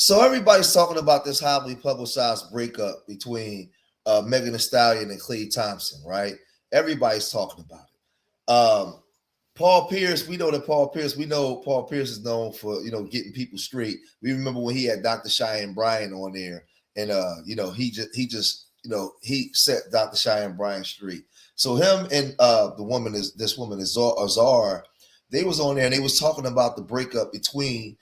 So everybody's talking about this highly publicized breakup between Megan Thee Stallion and Klay Thompson, right? Everybody's talking about it. Paul Peirce, we know Paul Peirce is known for, getting people straight. We remember when he had Dr. Cheyenne Bryan on there, and he set Dr. Cheyenne Bryan straight. So him and this woman Azar, they was on there and they was talking about the breakup between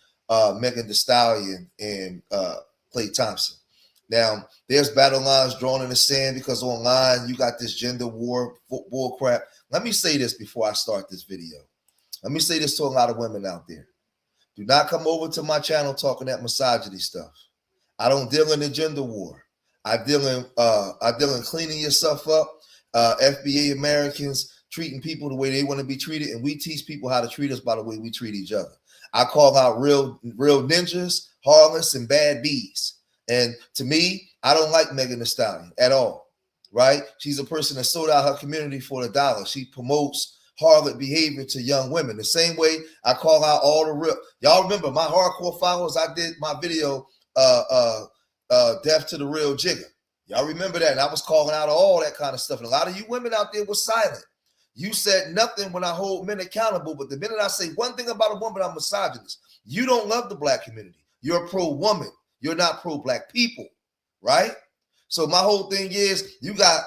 Megan Thee Stallion and Klay Thompson. Now, there's battle lines drawn in the sand because online you got this gender war bull crap. Let me say this before I start this video. Let me say this to a lot of women out there. Do not come over to my channel talking that misogyny stuff. I don't deal in the gender war. I deal in cleaning yourself up, FBA Americans treating people the way they want to be treated, and we teach people how to treat us by the way we treat each other. I call out real ninjas, harlots, and bad bees. And to me, I don't like Megan Thee Stallion at all, right? She's a person that sold out her community for the dollar. She promotes harlot behavior to young women. The same way I call out all the real. Y'all remember my hardcore followers? I did my video, Death to the Real Jigger. Y'all remember that? And I was calling out all that kind of stuff. And a lot of you women out there were silent. You said nothing when I hold men accountable. But the minute I say one thing about a woman, I'm misogynist. You don't love the black community. You're pro-woman. You're not pro-black people, right? So my whole thing is you got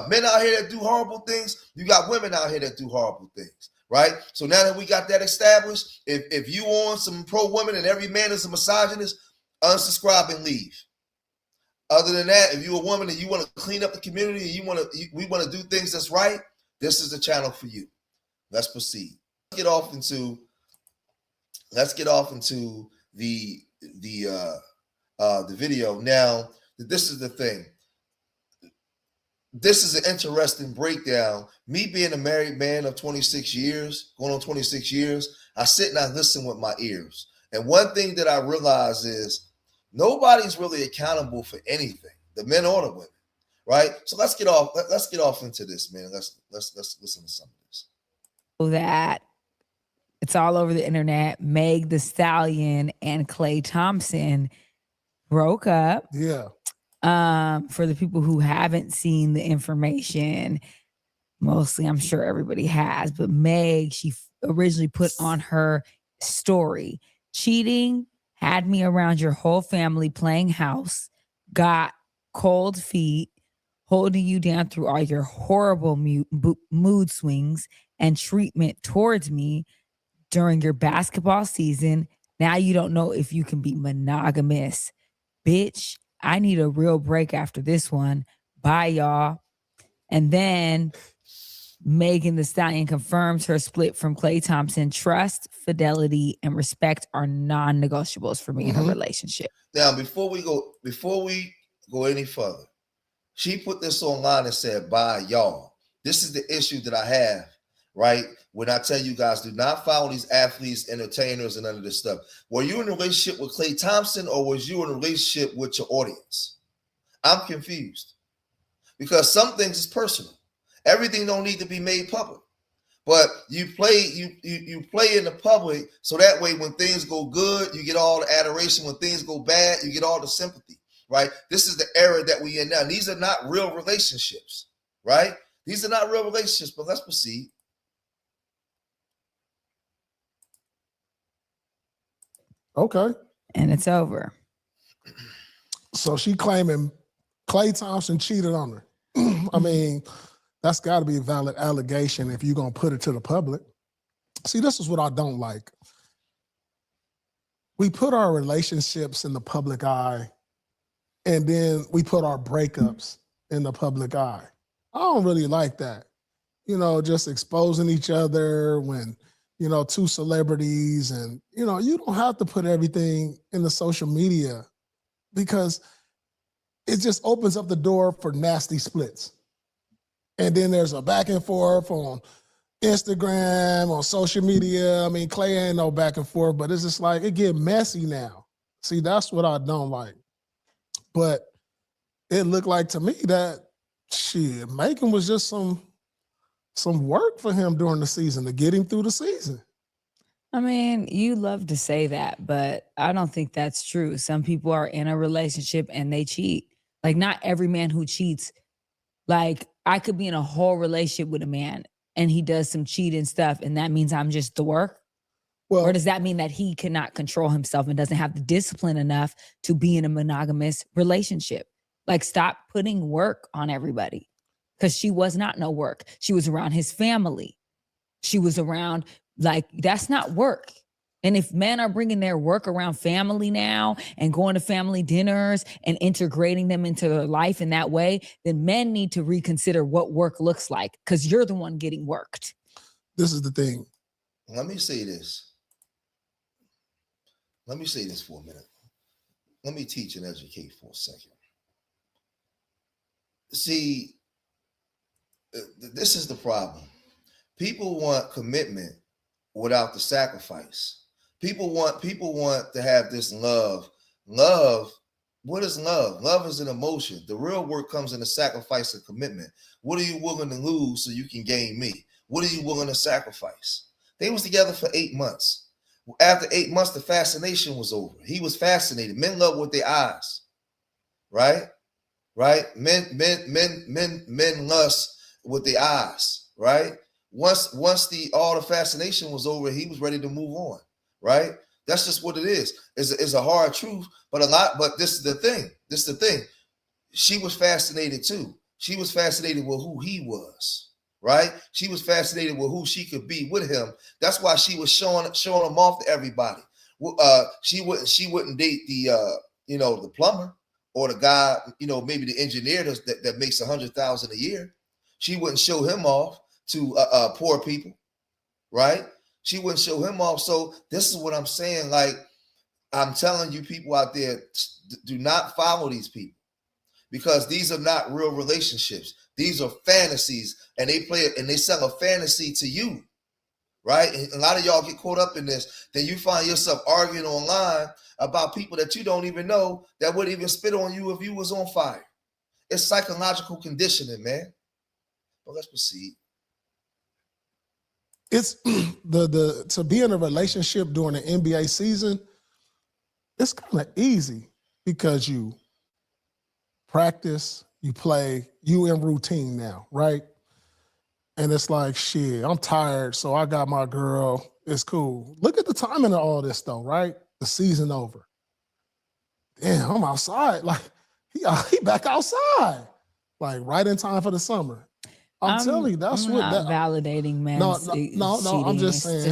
men out here that do horrible things. You got women out here that do horrible things, right? So now that we got that established, if you on some pro-women and every man is a misogynist, unsubscribe and leave. Other than that, if you're a woman and you want to clean up the community and we want to do things that's right, this is the channel for you. Let's proceed. Let's get off into the video. Now, this is the thing. This is an interesting breakdown. Me being a married man of 26 years, going on 26 years, I sit and I listen with my ears. And one thing that I realize is nobody's really accountable for anything, the men or the women, right? So let's get off into this, man. Let's listen to some of this. That it's all over the internet. Meg Thee Stallion and Klay Thompson broke up. Yeah. For the people who haven't seen the information, mostly I'm sure everybody has, but Meg, she originally put on her story, cheating had me around your whole family playing house, got cold feet, holding you down through all your horrible mood swings and treatment towards me during your basketball season. Now you don't know if you can be monogamous. Bitch, I need a real break after this one. Bye, y'all. And then Megan Thee Stallion confirms her split from Klay Thompson. Trust, fidelity, and respect are non-negotiables for me in a relationship. Now, before we go any further, she put this online and said, bye, y'all. This is the issue that I have, right? When I tell you guys, do not follow these athletes, entertainers, and none of this stuff. Were you in a relationship with Klay Thompson or was you in a relationship with your audience? I'm confused because some things is personal. Everything don't need to be made public. But you play in the public so that way when things go good, you get all the adoration. When things go bad, you get all the sympathy, right? This is the era that we in now. And these are not real relationships, right? These are not real relationships, but let's proceed. Okay. And it's over. So she claiming Klay Thompson cheated on her. I mean, that's got to be a valid allegation if you're going to put it to the public. See, this is what I don't like. We put our relationships in the public eye, and then we put our breakups in the public eye. I don't really like that. You know, just exposing each other when, you know, two celebrities and, you know, you don't have to put everything in the social media because it just opens up the door for nasty splits. And then there's a back and forth on Instagram, on social media. I mean, Klay ain't no back and forth, but it's just like, it get messy now. See, that's what I don't like. But it looked like to me that, shit, Megan was just some work for him during the season to get him through the season. I mean, you love to say that, but I don't think that's true. Some people are in a relationship and they cheat. Like, not every man who cheats, like, I could be in a whole relationship with a man and he does some cheating stuff, and that means I'm just the work. Well, Or does that mean that he cannot control himself and doesn't have the discipline enough to be in a monogamous relationship? Like, stop putting work on everybody, because she was not no work. She was around his family. She was around, like, that's not work. And if men are bringing their work around family now and going to family dinners and integrating them into their life in that way, then men need to reconsider what work looks like, because you're the one getting worked. this is the thing. Let me say this. Let me say this for a minute. Let me teach and educate for a second. See, this is the problem. People want commitment without the sacrifice. People want to have this love. Love, what is love? Love is an emotion. The real work comes in the sacrifice of commitment. What are you willing to lose so you can gain me? What are you willing to sacrifice? They was together for 8 months. After 8 months, the fascination was over. He was fascinated. Men love with their eyes, right? Right? Men lust with their eyes, right? Once all the fascination was over, he was ready to move on, right? That's just what it is. It's a hard truth, but this is the thing. She was fascinated too. She was fascinated with who he was, right? She was fascinated with who she could be with him. That's why she was showing him off to everybody. She wouldn't date the plumber or the guy, maybe the engineer that makes $100,000 a year. She wouldn't show him off to poor people, right? She wouldn't show him off. So this is what I'm saying. Like, I'm telling you, people out there, do not follow these people, because these are not real relationships. These are fantasies, and they sell a fantasy to you, right? And a lot of y'all get caught up in this. Then you find yourself arguing online about people that you don't even know that would even spit on you if you was on fire. It's psychological conditioning, man. But let's proceed. It's to be in a relationship during the NBA season, it's kind of easy because you practice, you play, you in routine now, right? And it's like, shit, I'm tired, so I got my girl. It's cool. Look at the timing of all this, though, right? The season over. Damn, I'm outside. Like, he back outside. Like, right in time for the summer. I'm telling you, that's what not validating, man. No, I'm just saying.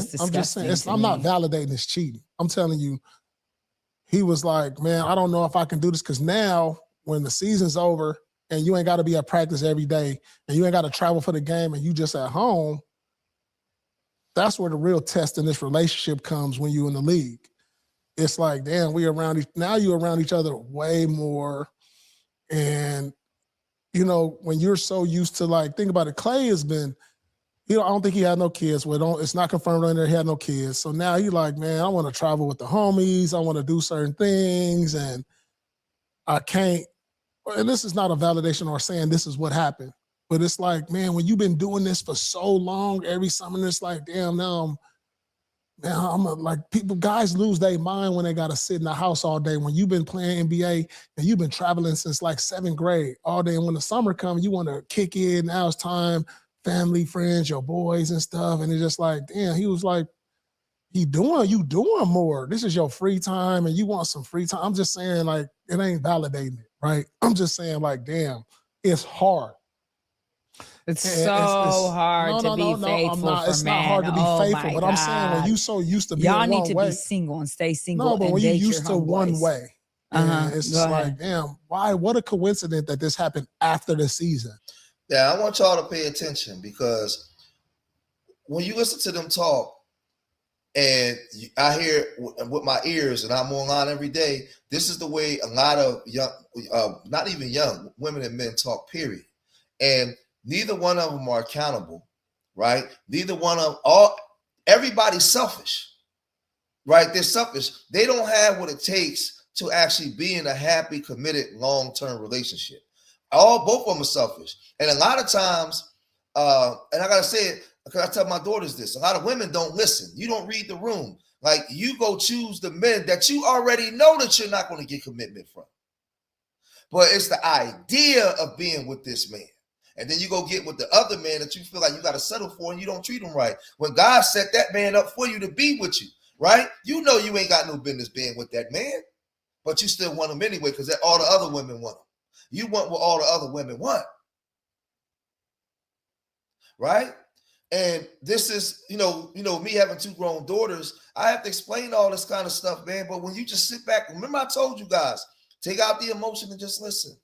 I'm not validating this cheating. I'm telling you, he was like, man, I don't know if I can do this, because now when the season's over and you ain't got to be at practice every day and you ain't got to travel for the game and you just at home, that's where the real test in this relationship comes when you in the league. It's like, damn, now you're around each other way more. And when you're so used to, like, think about it, Klay has been, I don't think he had no kids. Well, it's not confirmed on there he had no kids. So now he's like, man, I want to travel with the homies. I want to do certain things, and I can't. And this is not a validation or saying this is what happened. But it's like, man, when you've been doing this for so long, every summer, it's like, damn, now I'm like, guys lose their mind when they got to sit in the house all day. When you've been playing NBA and you've been traveling since like 7th grade all day, and when the summer comes, you want to kick in. Now it's time, family, friends, your boys and stuff. And it's just like, damn, he was like, you doing more. This is your free time and you want some free time. I'm just saying, like, it ain't validating it, right? I'm just saying, like, damn, it's hard. It's hard to be faithful. It's not hard to be faithful. But I'm saying, when you so used to being one way, y'all need to be single and stay single. No, but when you used to one way, it's just like, damn, why? What a coincidence that this happened after the season. Yeah, I want y'all to pay attention, because when you listen to them talk, and I hear with my ears, and I'm online every day, this is the way a lot of young, not even young, women and men talk, period. And neither one of them are accountable, right? Everybody's selfish, right? They're selfish. They don't have what it takes to actually be in a happy, committed, long-term relationship. Both of them are selfish. And a lot of times, and I got to say it, Because I tell my daughters this, a lot of women don't listen. You don't read the room. Like, you go choose the men that you already know that you're not going to get commitment from. But it's the idea of being with this man. And then you go get with the other man that you feel like you got to settle for, and you don't treat him right. When God set that man up for you to be with you, right? You know you ain't got no business being with that man, but you still want him anyway because all the other women want him. You want what all the other women want, right? And this is, me having 2 grown daughters, I have to explain all this kind of stuff, man. But when you just sit back, remember I told you guys, take out the emotion and just listen.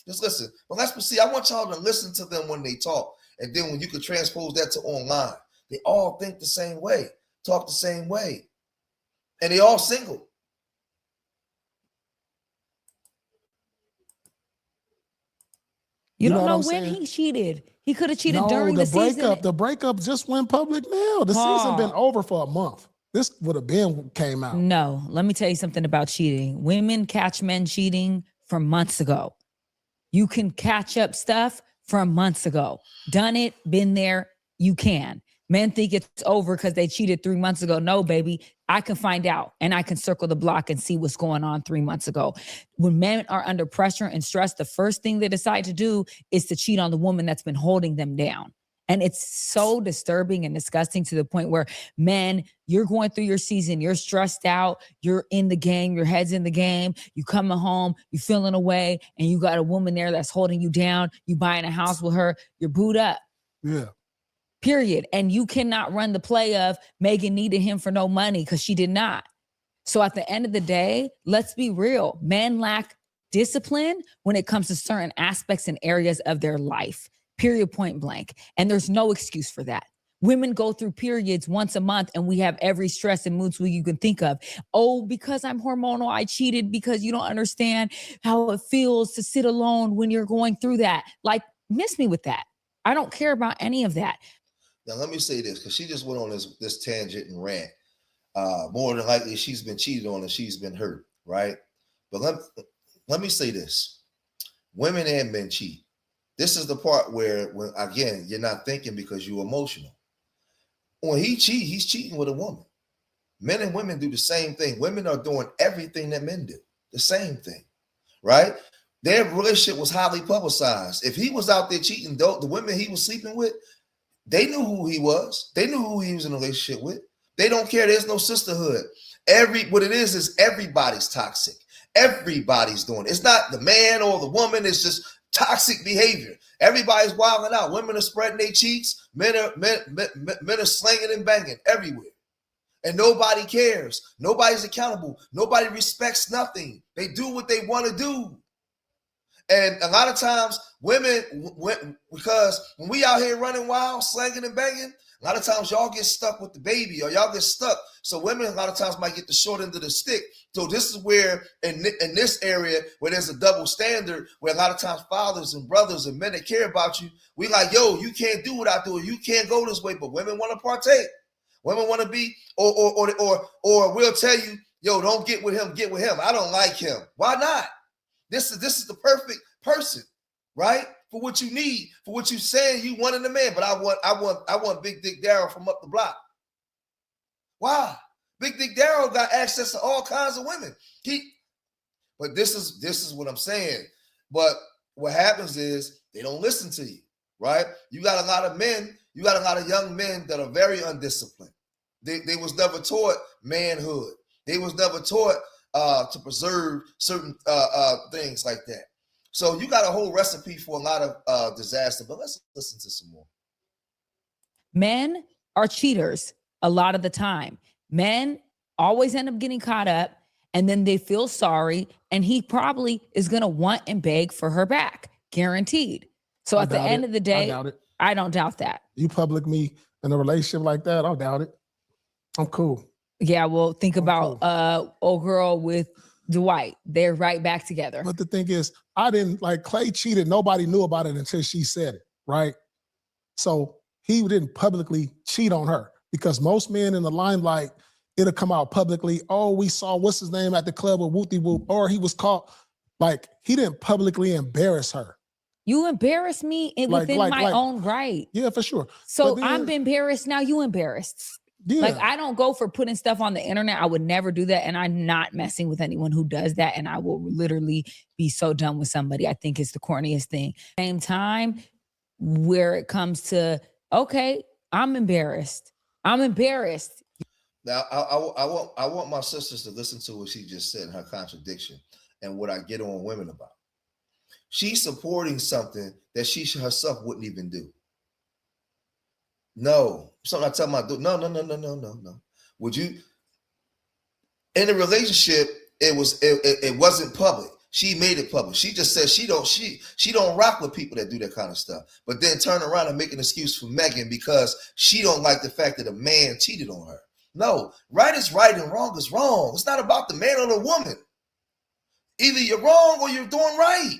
Just listen. But I want y'all to listen to them when they talk. And then when you can transpose that to online, they all think the same way, talk the same way. And they all single. You don't know when he cheated. He could have cheated during the season. The breakup just went public now. The season been over for a month. This would have been came out. No, let me tell you something about cheating. Women catch men cheating from months ago. You can catch up stuff from months ago. Done it, been there, you can. Men think it's over because they cheated 3 months ago. No, baby, I can find out and I can circle the block and see what's going on 3 months ago. When men are under pressure and stress, the first thing they decide to do is to cheat on the woman that's been holding them down. And it's so disturbing and disgusting to the point where, men, you're going through your season, you're stressed out, you're in the game, your head's in the game, you coming home, you feeling away, and you got a woman there that's holding you down, you buying a house with her, you're booed up. Yeah. Period. And you cannot run the play of Megan needed him for no money because she did not. So at the end of the day, let's be real. Men lack discipline when it comes to certain aspects and areas of their life. Period, point blank. And there's no excuse for that. Women go through periods once a month and we have every stress and mood swing you can think of. Oh, because I'm hormonal, I cheated because you don't understand how it feels to sit alone when you're going through that. Like, miss me with that. I don't care about any of that. Now, let me say this, because she just went on this tangent and rant. More than likely, she's been cheated on and she's been hurt, right? But let me say this. Women and men cheat. This is the part where, again, you're not thinking because you're emotional. When he cheats, he's cheating with a woman. Men and women do the same thing. Women are doing everything that men do. The same thing, right? Their relationship was highly publicized. If he was out there cheating, the women he was sleeping with, they knew who he was. They knew who he was in a relationship with. They don't care. There's no sisterhood. What it is everybody's toxic. Everybody's doing it. It's not the man or the woman. It's just toxic behavior. Everybody's wilding out. Women are spreading their cheeks. Men are slinging and banging everywhere. And nobody cares. Nobody's accountable. Nobody respects nothing. They do what they want to do. And a lot of times because when we out here running wild, slanging and banging, a lot of times y'all get stuck with the baby or y'all get stuck. So women a lot of times might get the short end of the stick. So this is where in this area where there's a double standard, where a lot of times fathers and brothers and men that care about you, we like, yo, you can't do what I do. You can't go this way. But women want to partake. Women want to be, or we'll tell you, yo, don't get with him, get with him. I don't like him. Why not? This is the perfect person, right? For what you need, for what you saying you want in a man. But I want Big Dick Darryl from up the block. Why? Big Dick Darryl got access to all kinds of women. But this is what I'm saying. But what happens is they don't listen to you, right? You got a lot of men, you got a lot of young men that are very undisciplined. They was never taught manhood. They was never taught to preserve certain things like that. So you got a whole recipe for a lot of disaster, but let's listen to some more. Men are cheaters a lot of the time. Men always end up getting caught up and then they feel sorry and he probably is going to want and beg for her back, guaranteed. So at the end of the day, I don't doubt that. You public me in a relationship like that, I doubt it. I'm cool. Yeah, well, think about old girl with Dwight. They're right back together. But the thing is, Klay cheated. Nobody knew about it until she said it, right? So he didn't publicly cheat on her because most men in the limelight, it'll come out publicly. Oh, we saw what's his name at the club with Wooty Whoop, or he was caught. Like, he didn't publicly embarrass her. You embarrass me within my own right. Yeah, for sure. So I'm embarrassed now. You embarrassed. Yeah. Like, I don't go for putting stuff on the internet. I would never do that. And I'm not messing with anyone who does that. And I will literally be so done with somebody. I think it's the corniest thing. Same time, where it comes to, okay, I'm embarrassed. I'm embarrassed. Now, I want my sisters to listen to what she just said in her contradiction and what I get on women about. She's supporting something that she herself wouldn't even do. No, something I tell my dude, no. Would you? In a relationship, it wasn't public. She made it public. She just said she don't rock with people that do that kind of stuff. But then turn around and make an excuse for Megan because she don't like the fact that a man cheated on her. No, right is right and wrong is wrong. It's not about the man or the woman. Either you're wrong or you're doing right.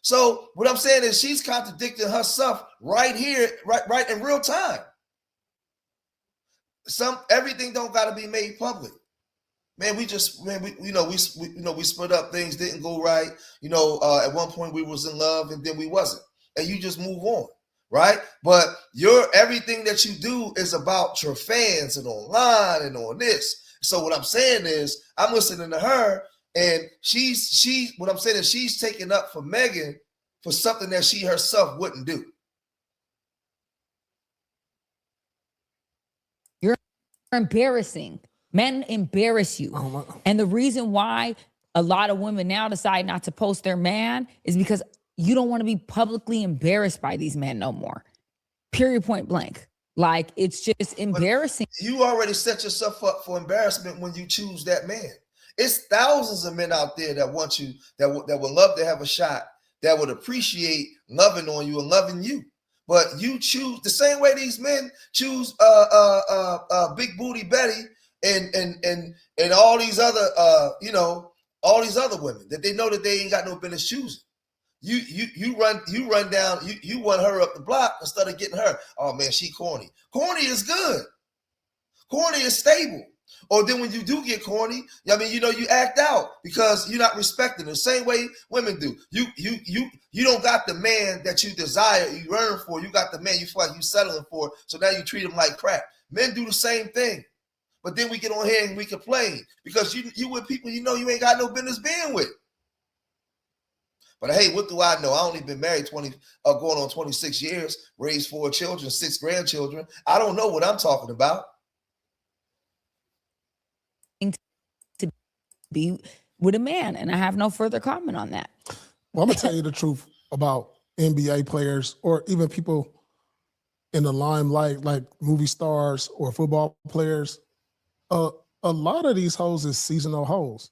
So what I'm saying is she's contradicting herself right here, right in real time. Everything don't got to be made public. Man, we split up. Things didn't go right. At one point we was in love and then we wasn't, and you just move on, right? But everything that you do is about your fans and online and on this. So what I'm saying is I'm listening to her. And what I'm saying is she's taking up for Megan for something that she herself wouldn't do. You're embarrassing. Men embarrass you. And the reason why a lot of women now decide not to post their man is because you don't want to be publicly embarrassed by these men no more. Period, point blank. Like, it's just embarrassing. But you already set yourself up for embarrassment when you choose that man. It's thousands of men out there that want you, that would love to have a shot, that would appreciate loving on you and loving you. But you choose the same way these men choose Big Booty Betty and all these other all these other women that they know that they ain't got no business choosing. You run down, you want her up the block instead of getting her. Oh man, she corny. Corny is good. Corny is stable. Or then when you do get corny, you act out because you're not respecting the same way women do. You don't got the man that you desire, you yearn for. You got the man you feel like you settling for. So now you treat him like crap. Men do the same thing. But then we get on here and we complain because you with people you ain't got no business being with. But hey, what do I know? I only been married going on 26 years, raised 4 children, 6 grandchildren. I don't know what I'm talking about. To be with a man, and I have no further comment on that. Well, I'm gonna tell you the truth about NBA players or even people in the limelight, like movie stars or football players. A lot of these hoes is seasonal hoes,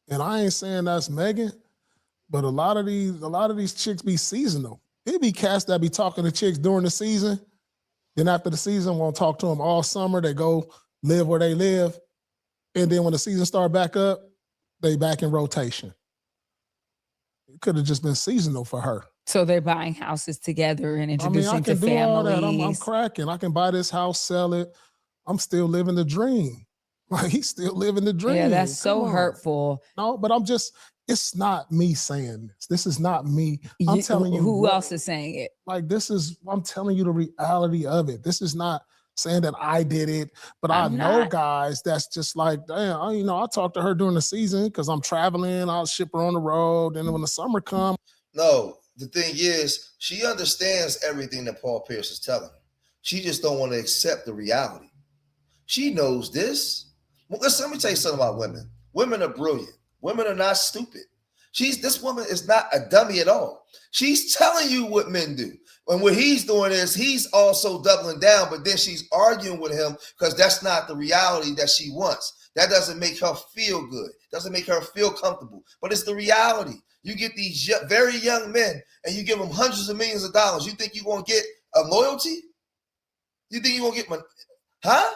and I ain't saying that's Megan, but a lot of these chicks be seasonal. It be cats that be talking to chicks during the season, then after the season won't talk to them all summer. They go live where they live. And then when the season start back up, they back in rotation. It could have just been seasonal for her. So they're buying houses together and introducing I can to do families. all that. I'm cracking. I can buy this house, sell it. I'm still living the dream. Like, he's still living the dream. Yeah, that's so hurtful. No, but it's not me saying this. This is not me. I'm telling you. Who else is saying it? Like, I'm telling you the reality of it. This is not saying that I did it, but I know guys that's just like, damn, I talk to her during the season because I'm traveling. I'll ship her on the road. And then when the summer comes. No, the thing is, she understands everything that Paul Peirce is telling her. She just don't want to accept the reality. She knows this. Well, let me tell you something about women. Women are brilliant. Women are not stupid. This woman is not a dummy at all. She's telling you what men do. And what he's doing is he's also doubling down, but then she's arguing with him because that's not the reality that she wants. That doesn't make her feel good. Doesn't make her feel comfortable. But it's the reality. You get these very young men and you give them hundreds of millions of dollars. You think you're going to get a loyalty? You think you're going to get money? Huh?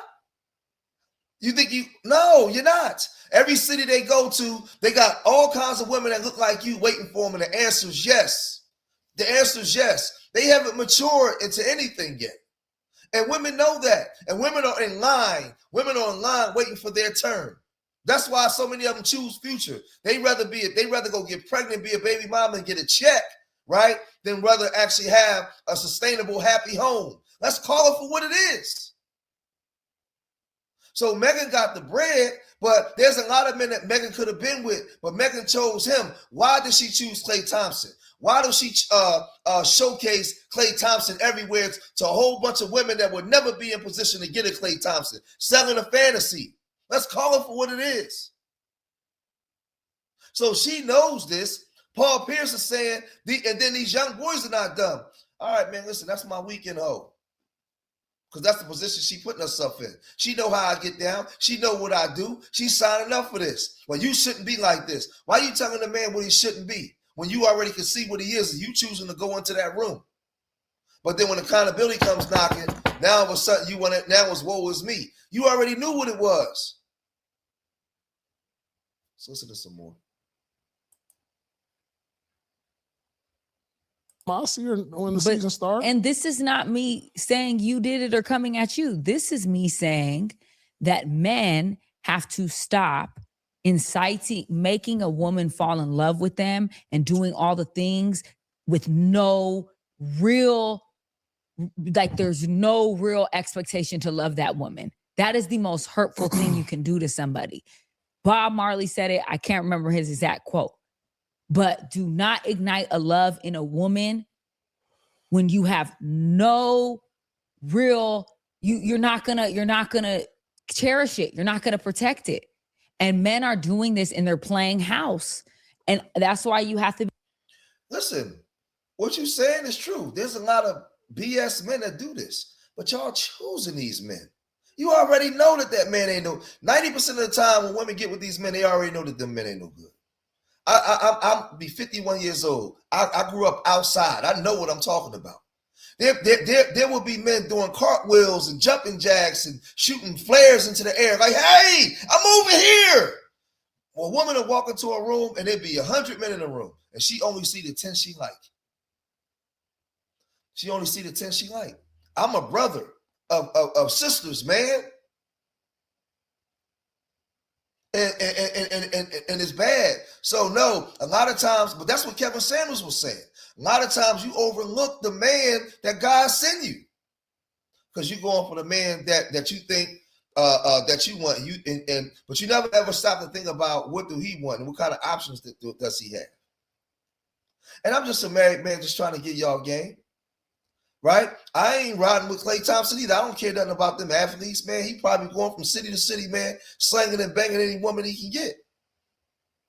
No, you're not. Every city they go to, they got all kinds of women that look like you waiting for them, and the answer is yes. The answer is yes. They haven't matured into anything yet. And women know that. And women are in line. Women are in line waiting for their turn. That's why so many of them choose Future. They rather go get pregnant, be a baby mama, and get a check right, than rather actually have a sustainable, happy home. Let's call it for what it is. So Megan got the bread, but there's a lot of men that Megan could have been with, but Megan chose him. Why did she choose Klay Thompson? Why does she showcase Klay Thompson everywhere to a whole bunch of women that would never be in position to get a Klay Thompson? Selling a fantasy. Let's call it for what it is. So she knows this. Paul Peirce is saying, and then these young boys are not dumb. All right, man, listen, that's my weekend hoe. Because that's the position she putting herself in. She know how I get down. She know what I do. She's signing up for this. Well, you shouldn't be like this. Why are you telling the man what he shouldn't be when you already can see what he is and you choosing to go into that room? But then when accountability comes knocking, now all of a sudden you want it. Now it's woe is me. You already knew what it was. Let's listen to some more. I'll see her when the season starts. And this is not me saying you did it or coming at you. This is me saying that men have to stop inciting, making a woman fall in love with them and doing all the things with no real, like there's no real expectation to love that woman. That is the most hurtful thing you can do to somebody. Bob Marley said it. I can't remember his exact quote. But do not ignite a love in a woman when you have no real, you're not gonna cherish it. You're not gonna protect it. And men are doing this and they're playing house. And that's why you have to Listen, what you're saying is true. There's a lot of BS men that do this, but y'all choosing these men. You already know that man ain't no, 90% of the time when women get with these men, they already know that them men ain't no good. I'm be 51 years old. I grew up outside. I know what I'm talking about. There will be men doing cartwheels and jumping jacks and shooting flares into the air. Like, hey, I'm over here. Well, a woman will walk into a room and there'd be 100 men in the room, and she only see the 10 she like. She only see the 10 she like. I'm a brother of sisters, man. And it's bad. So no, a lot of times, but that's what Kevin Samuels was saying. A lot of times you overlook the man that God sent you, because you're going for the man that you think that you want. But you never ever stop to think about what do he want and what kind of options does he have. And I'm just a married man just trying to get y'all game. Right? I ain't riding with Klay Thompson either. I don't care nothing about them athletes, man. He probably going from city to city, man, slanging and banging any woman he can get.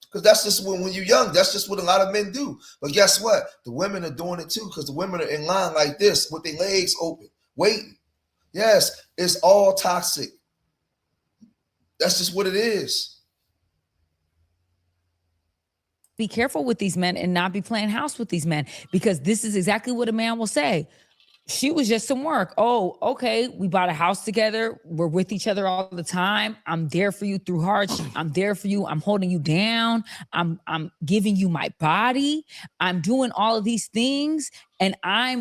Because that's just when you're young. That's just what a lot of men do. But guess what? The women are doing it too, because the women are in line like this with their legs open, waiting. Yes, it's all toxic. That's just what it is. Be careful with these men and not be playing house with these men, because this is exactly what a man will say. She was just some work. Oh, okay. We bought a house together. We're with each other all the time. I'm there for you through hardship. I'm there for you. I'm holding you down. I'm giving you my body. I'm doing all of these things. And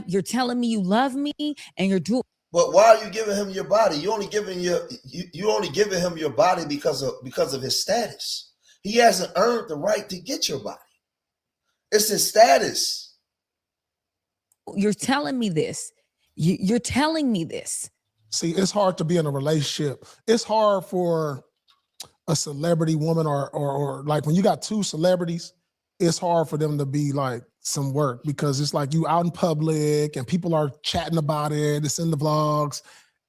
you're telling me you love me and you're doing. But why are you giving him your body? You only giving him your body because of his status. He hasn't earned the right to get your body. It's his status. You're telling me this. You're telling me this. See, it's hard to be in a relationship. It's hard for a celebrity woman or like when you got two celebrities, it's hard for them to be like some work, because it's like you out in public and people are chatting about it. It's in the vlogs.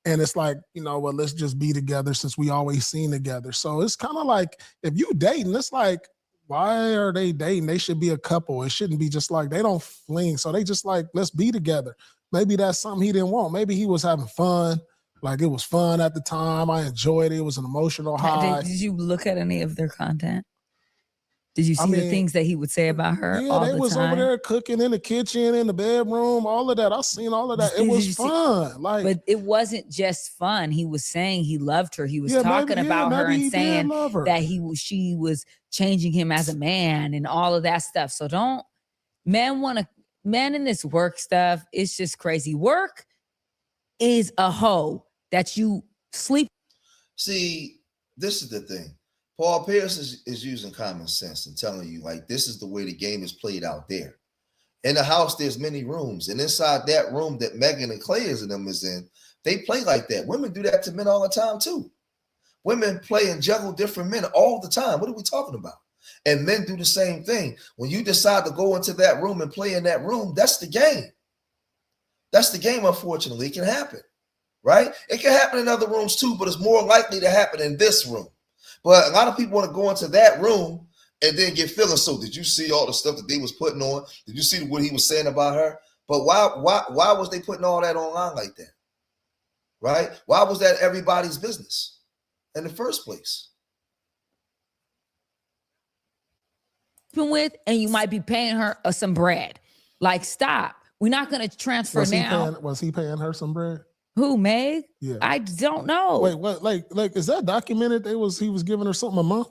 And it's like, well, let's just be together since we always seen together. So it's kind of like if you dating, it's like, why are they dating? They should be a couple. It shouldn't be just like they don't fling. So they just like, let's be together. Maybe that's something he didn't want. Maybe he was having fun. Like it was fun at the time. I enjoyed it. It was an emotional high. Did you look at any of their content? Did you see the things that he would say about her? Yeah, all they the was time? over there cooking in the kitchen, in the bedroom, all of that. I seen all of that. It was fun. But it wasn't just fun. He was saying he loved her. He was talking about her and saying that she was changing him as a man and all of that stuff. So men in this work stuff, it's just crazy. Work is a hoe that you sleep. See, this is the thing. Paul Peirce is using common sense and telling you, like, this is the way the game is played out there. In the house, there's many rooms, and inside that room that Megan and Klay is in, they play like that. Women do that to men all the time too. Women play and juggle different men all the time. What are we talking about? And men do the same thing. When you decide to go into that room and play in that room, that's the game. That's the game, unfortunately. It can happen, right? It can happen in other rooms too, but it's more likely to happen in this room. But a lot of people want to go into that room and then get feelings. So did you see all the stuff that they was putting on? Did you see what he was saying about her? But why was they putting all that online like that? Right? Why was that everybody's business in the first place? With, and you might be paying her some bread. Like, stop. We're not going to transfer now. Was he paying her some bread? Who, Meg? Yeah. I don't know. Wait, what? Like, is that documented? He was giving her something a month?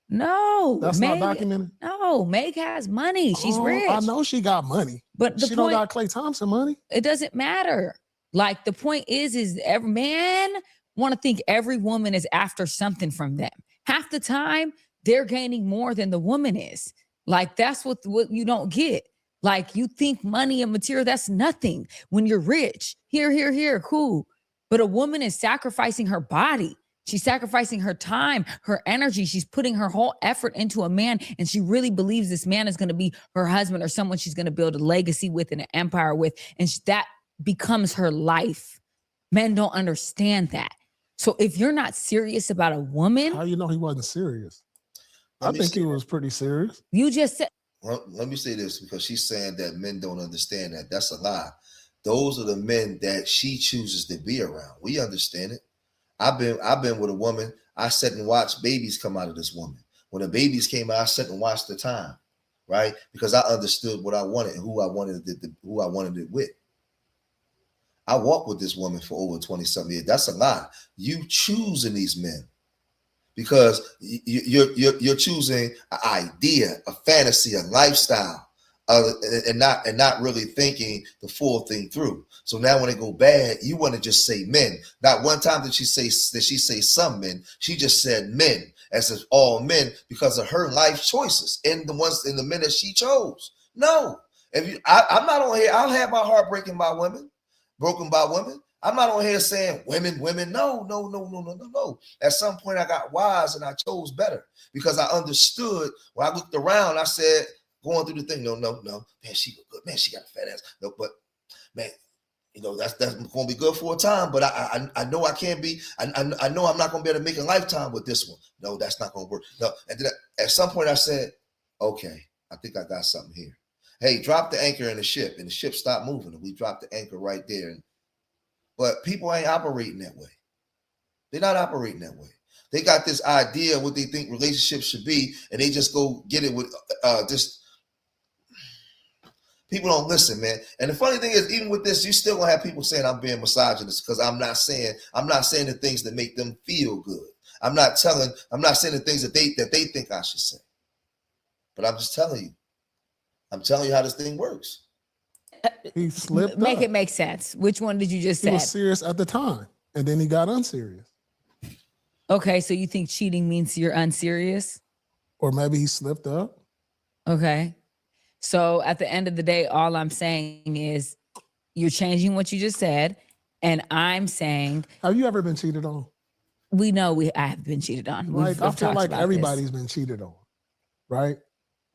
No. That's Meg, not documented? No, Meg has money. She's rich. I know she got money. But she don't got Klay Thompson money. It doesn't matter. Like, the point is every man want to think every woman is after something from them. Half the time, they're gaining more than the woman is. Like, that's what you don't get. Like, you think money and material, that's nothing. When you're rich, here, cool. But a woman is sacrificing her body. She's sacrificing her time, her energy. She's putting her whole effort into a man, and she really believes this man is going to be her husband or someone she's going to build a legacy with and an empire with. And that becomes her life. Men don't understand that. So if you're not serious about a woman. How you know he wasn't serious? I think he was pretty serious. You just said. Well, let me say this, because she's saying that men don't understand that. That's a lie. Those are the men that she chooses to be around. We understand it. I've been with a woman. I sat and watched babies come out of this woman. When the babies came out, I sat and watched the time, right? Because I understood what I wanted and who I wanted it with. I walked with this woman for over 20-something years. That's a lie. You choosing these men because you're choosing an idea, a fantasy, a lifestyle, and not really thinking the full thing through. So now when it go bad, you want to just say men. Not one time did she say some men. She just said men, as if all men, because of her life choices and the men that she chose. No, I'm not on here. I'll have my heart broken by women. I'm not on here saying women. No. At some point, I got wise and I chose better because I understood. When I looked around, I said, going through the thing, no. Man, she look good. Man, she got a fat ass. No, but man, that's going to be good for a time. But I know I can't be. I know I'm not going to be able to make a lifetime with this one. No, that's not going to work. No. And then at some point, I said, okay, I think I got something here. Hey, drop the anchor in the ship, and the ship stopped moving, and we dropped the anchor right there. But people ain't operating that way. They're not operating that way. They got this idea of what they think relationships should be, and they just go get it with just people don't listen, man. And the funny thing is, even with this, you still gonna have people saying I'm being misogynist because I'm not saying the things that make them feel good. I'm not saying the things that they think I should say. But I'm just telling you. I'm telling you how this thing works. He slipped Make up. it make sense. Which one did you just say? He was serious at the time, and then he got unserious. Okay, so you think cheating means you're unserious? Or maybe he slipped up. Okay. So at the end of the day, all I'm saying is you're changing what you just said, and I'm saying. Have you ever been cheated on? We know I have been cheated on. Like, I feel like everybody's been cheated on, right?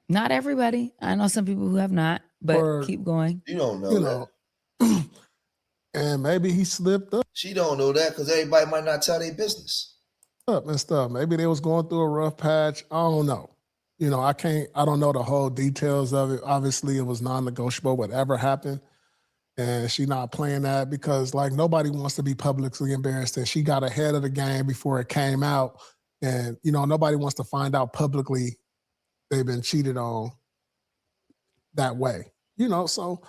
Not everybody. I know some people who have not, but keep going. You don't know that. And maybe he slipped up. She don't know that because everybody might not tell their business. Up and stuff. Maybe they was going through a rough patch. I don't know. I don't know the whole details of it. Obviously, it was non-negotiable whatever happened. And she not playing that because like nobody wants to be publicly embarrassed. And she got ahead of the game before it came out. And, nobody wants to find out publicly they've been cheated on that way, so,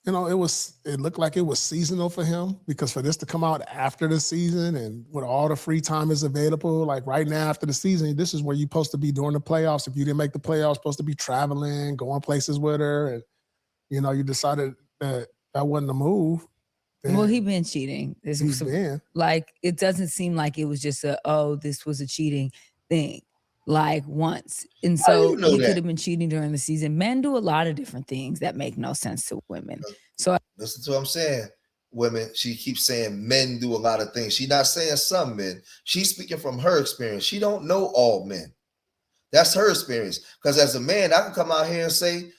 it looked like it was seasonal for him because for this to come out after the season and with all the free time is available, like right now after the season, this is where you're supposed to be during the playoffs. If you didn't make the playoffs, supposed to be traveling, going places with her. And, you decided that wasn't the move. Well, he been cheating. He's been. Like, it doesn't seem like it was just this was a cheating thing. like once. And How do so you know he could that? have been cheating during the season. Men do a lot of different things that make no sense to women. So Listen to what I'm saying. Women, she keeps saying men do a lot of things. She's not saying some men. She's speaking from her experience. She don't know all men. That's her experience. Because as a man, I can come out here and say,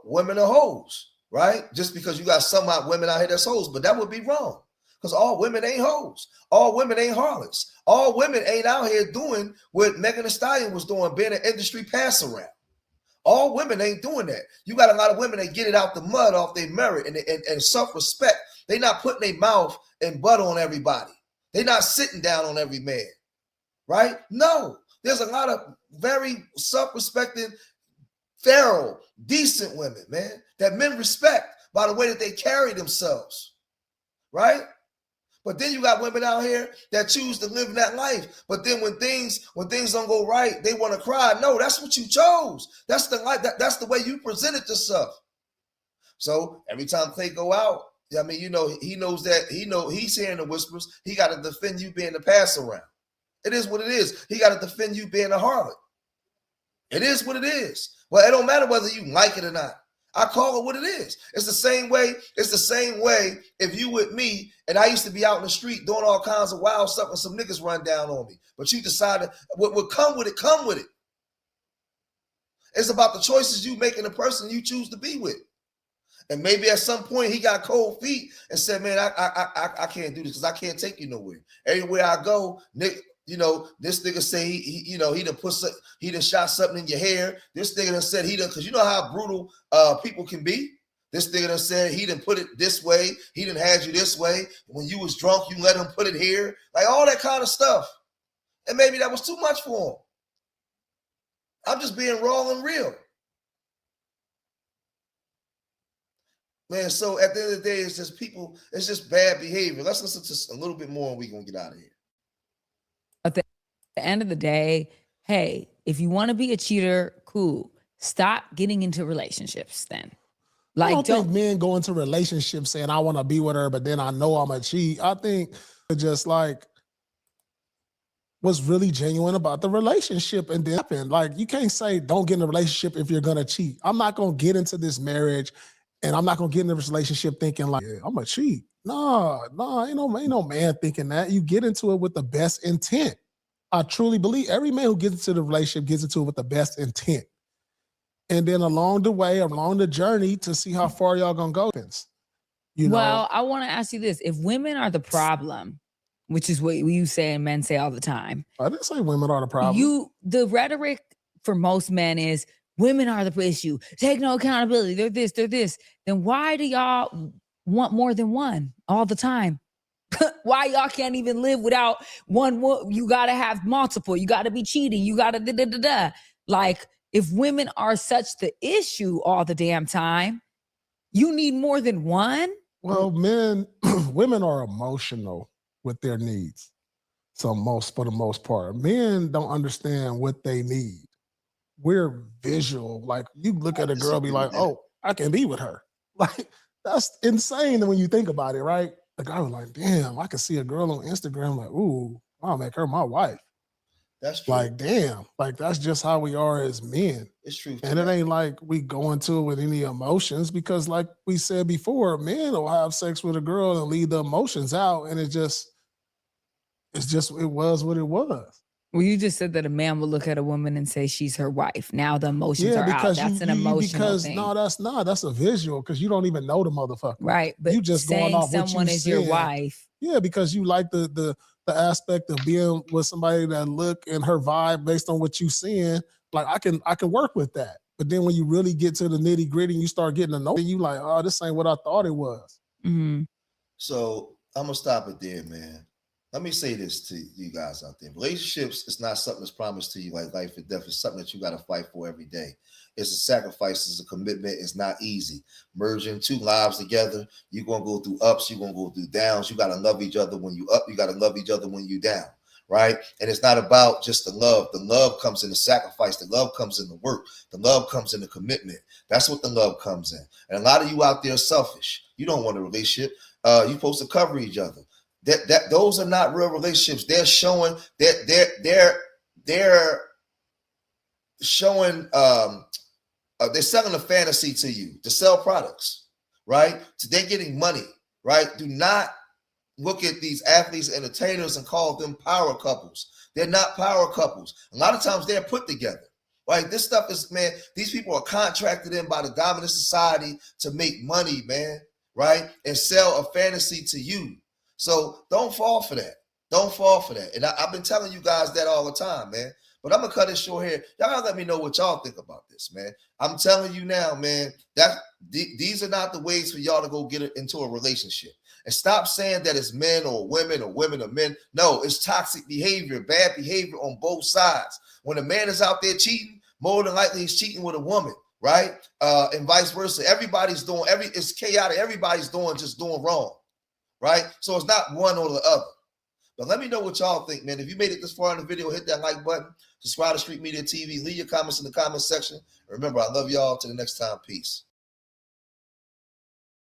women are hoes, right? Just because you got some women out here that's hoes, but that would be wrong. Because all women ain't hoes. All women ain't harlots. All women ain't out here doing what Megan Thee Stallion was doing, being an industry pass around. All women ain't doing that. You got a lot of women that get it out the mud off their merit and self-respect. They not putting their mouth and butt on everybody. They not sitting down on every man, right? No, there's a lot of very self-respecting, thorough, decent women, man, that men respect by the way that they carry themselves, right? But then you got women out here that choose to live that life. But then when things don't go right, they want to cry. No, that's what you chose. That's the life. That's the way you presented yourself. So every time Klay go out, I mean, you know, he knows that he's hearing the whispers. He got to defend you being the pass around. It is what it is. He got to defend you being a harlot. It is what it is. Well, it don't matter whether you like it or not. I call it what it is. It's the same way. It's the same way if you with me and I used to be out in the street doing all kinds of wild stuff and some niggas run down on me. But you decided what would come with it, come with it. It's about the choices you make and the person you choose to be with. And maybe at some point he got cold feet and said, man, I can't do this because I can't take you nowhere. Everywhere I go, Nick, you know, this nigga say he done shot something in your hair. This nigga done said because you know how brutal people can be. This nigga done said he done put it this way. He done had you this way. When you was drunk, you let him put it here. Like all that kind of stuff. And maybe that was too much for him. I'm just being raw and real. Man, so at the end of the day, it's just people, it's just bad behavior. Let's listen to a little bit more and we're going to get out of here. At the end of the day, hey, if you want to be a cheater, cool. Stop getting into relationships then. Like, I don't think men go into relationships saying, I want to be with her, but then I know I'm a cheat. I think it's just like, was really genuine about the relationship and then happened. Like, you can't say don't get in a relationship if you're going to cheat. I'm not going to get into this marriage and I'm not going to get into this relationship thinking like, yeah, I'm going to cheat. No, ain't no man thinking that. You get into it with the best intent. I truly believe every man who gets into the relationship gets into it with the best intent. And then along the way, along the journey to see how far y'all going to go. You know? Well, I want to ask you this. If women are the problem, which is what you say and men say all the time. I didn't say women are the problem. The rhetoric for most men is women are the issue. Take no accountability. They're this, they're this. Then why do y'all want more than one all the time? Why y'all can't even live without one? You got to have multiple. You got to be cheating. You got to da-da-da-da. Like, if women are such the issue all the damn time, you need more than one? Well, women are emotional with their needs. So for the most part, men don't understand what they need. We're visual. Like, you look at a girl, be like, oh, I can be with her. Like, that's insane when you think about it, right? The guy was like, damn, I can see a girl on Instagram, like, ooh, I'll make her my wife. That's true. Like, damn, like that's just how we are as men. It's true. And it ain't like we go into it with any emotions because like we said before, men will have sex with a girl and leave the emotions out. And it was what it was. Well, you just said that a man will look at a woman and say she's her wife. Now the emotions are out. That's an emotional thing. No, that's not. That's a visual because you don't even know the motherfucker. Right. But you just saying going off someone what you is your wife. Yeah, because you like the aspect of being with somebody that look and her vibe based on what you seeing. Like I can work with that. But then when you really get to the nitty gritty and you start getting to know it, you like, oh, this ain't what I thought it was. Mm-hmm. So I'm gonna stop it there, man. Let me say this to you guys out there. Relationships is not something that's promised to you like life and death. It's something that you got to fight for every day. It's a sacrifice. It's a commitment. It's not easy. Merging two lives together, you're going to go through ups. You're going to go through downs. You got to love each other when you up. You got to love each other when you down, right? And it's not about just the love. The love comes in the sacrifice. The love comes in the work. The love comes in the commitment. That's what the love comes in. And a lot of you out there are selfish. You don't want a relationship. You're supposed to cover each other. Those are not real relationships. They're showing that they're showing they're selling a fantasy to you to sell products, right? So they're getting money, right? Do not look at these athletes, entertainers, and call them power couples. They're not power couples. A lot of times they're put together, right? This stuff is, man, these people are contracted in by the dominant society to make money, man, right? And sell a fantasy to you. So don't fall for that. Don't fall for that. And I've been telling you guys that all the time, man. But I'm going to cut it short here. Y'all gotta let me know what y'all think about this, man. I'm telling you now, man, that these are not the ways for y'all to go get into a relationship. And stop saying that it's men or women or men. No, it's toxic behavior, bad behavior on both sides. When a man is out there cheating, more than likely he's cheating with a woman, right? And vice versa. Everybody's doing, it's chaotic. Everybody's just doing wrong, right? So it's not one or the other. But let me know what y'all think, man. If you made it this far in the video, hit that like button. Subscribe to Street Media TV. Leave your comments in the comment section. Remember, I love y'all. Till the next time. Peace.